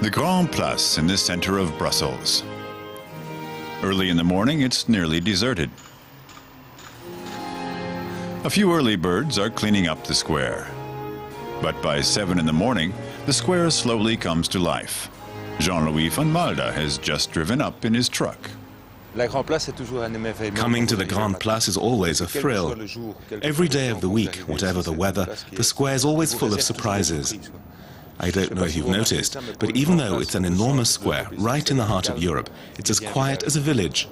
The Grand Place in the center of Brussels. Early in the morning, it's nearly deserted. A few early birds are cleaning up the square. But by 7 in the morning, the square slowly comes to life. Jean-Louis van Malda has just driven up in his truck. Coming to the Grand Place is always a thrill. Every day of the week, whatever the weather, the square is always full of surprises. I don't know if you've noticed, but even though it's an enormous square right in the heart of Europe, it's as quiet as a village.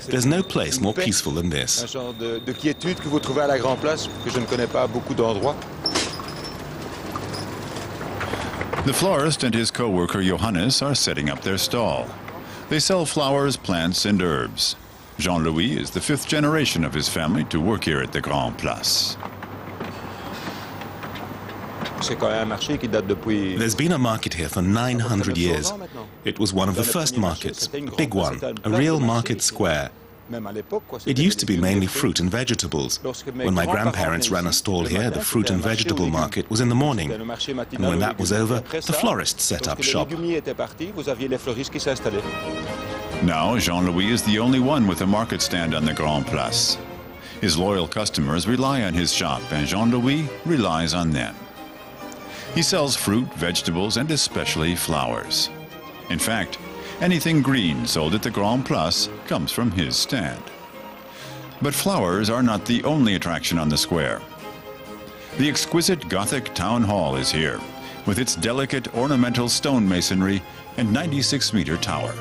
There's no place more peaceful than this. The florist and his co-worker Johannes are setting up their stall. They sell flowers, plants and herbs. Jean-Louis is the 5th generation of his family to work here at the Grand Place. There's been a market here for 900 years. It was one of the first markets, a big one, a real market square. It used to be mainly fruit and vegetables. When my grandparents ran a stall here, the fruit and vegetable market was in the morning. And when that was over, the florists set up shop. Now Jean-Louis is the only one with a market stand on the Grand Place. His loyal customers rely on his shop, and Jean-Louis relies on them. He sells fruit, vegetables, and especially flowers. In fact, anything green sold at the Grand Place comes from his stand. But flowers are not the only attraction on the square. The exquisite Gothic town hall is here, with its delicate ornamental stone masonry and 96-meter tower.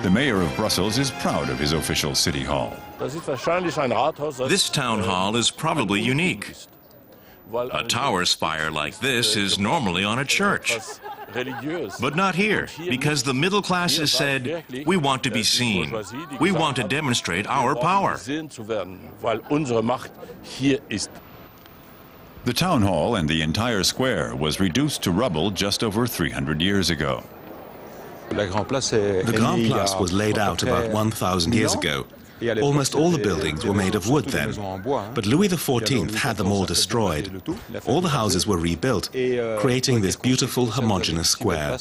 The mayor of Brussels is proud of his official city hall. This town hall is probably unique. A tower spire like this is normally on a church. But not here, because the middle classes said, we want to be seen. We want to demonstrate our power. The town hall and the entire square was reduced to rubble just over 300 years ago. The Grand Place was laid out about 1,000 years ago. Almost all the buildings were made of wood then, but Louis XIV had them all destroyed. All the houses were rebuilt, creating this beautiful homogeneous square.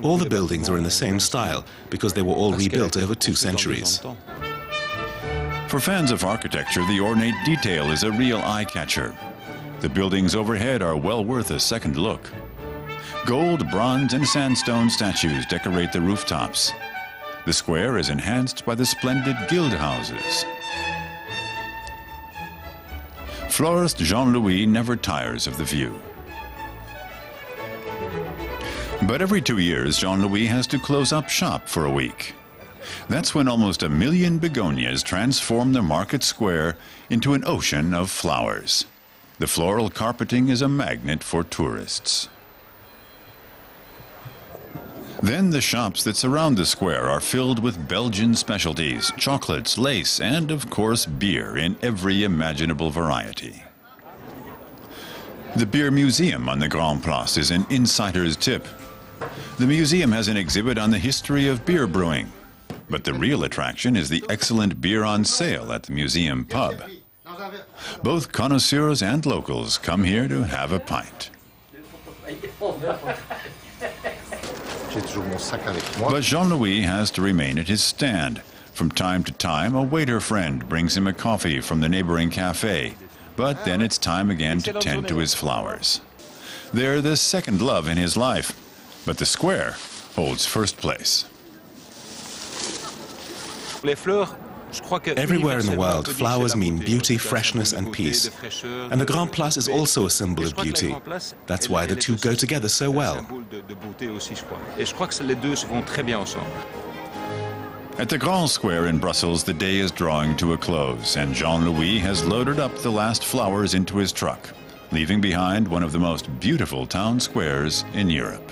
All the buildings are in the same style because they were all rebuilt over 2 centuries. For fans of architecture, the ornate detail is a real eye-catcher. The buildings overhead are well worth a second look. Gold, bronze, and sandstone statues decorate the rooftops. The square is enhanced by the splendid guild houses. Florist Jean-Louis never tires of the view. But every 2 years, Jean-Louis has to close up shop for a week. That's when almost 1 million begonias transform the market square into an ocean of flowers. The floral carpeting is a magnet for tourists. Then the shops that surround the square are filled with Belgian specialties, chocolates, lace, and of course beer in every imaginable variety. The Beer Museum on the Grand Place is an insider's tip. The museum has an exhibit on the history of beer brewing, but the real attraction is the excellent beer on sale at the museum pub. Both connoisseurs and locals come here to have a pint. But Jean-Louis has to remain at his stand. From time to time, a waiter friend brings him a coffee from the neighboring cafe. But then it's time again to tend to his flowers. They're the second love in his life, but the square holds first place. Everywhere in the world, flowers mean beauty, freshness and peace. And the Grand Place is also a symbol of beauty. That's why the two go together so well. At the Grand Square in Brussels, the day is drawing to a close, and Jean-Louis has loaded up the last flowers into his truck, leaving behind one of the most beautiful town squares in Europe.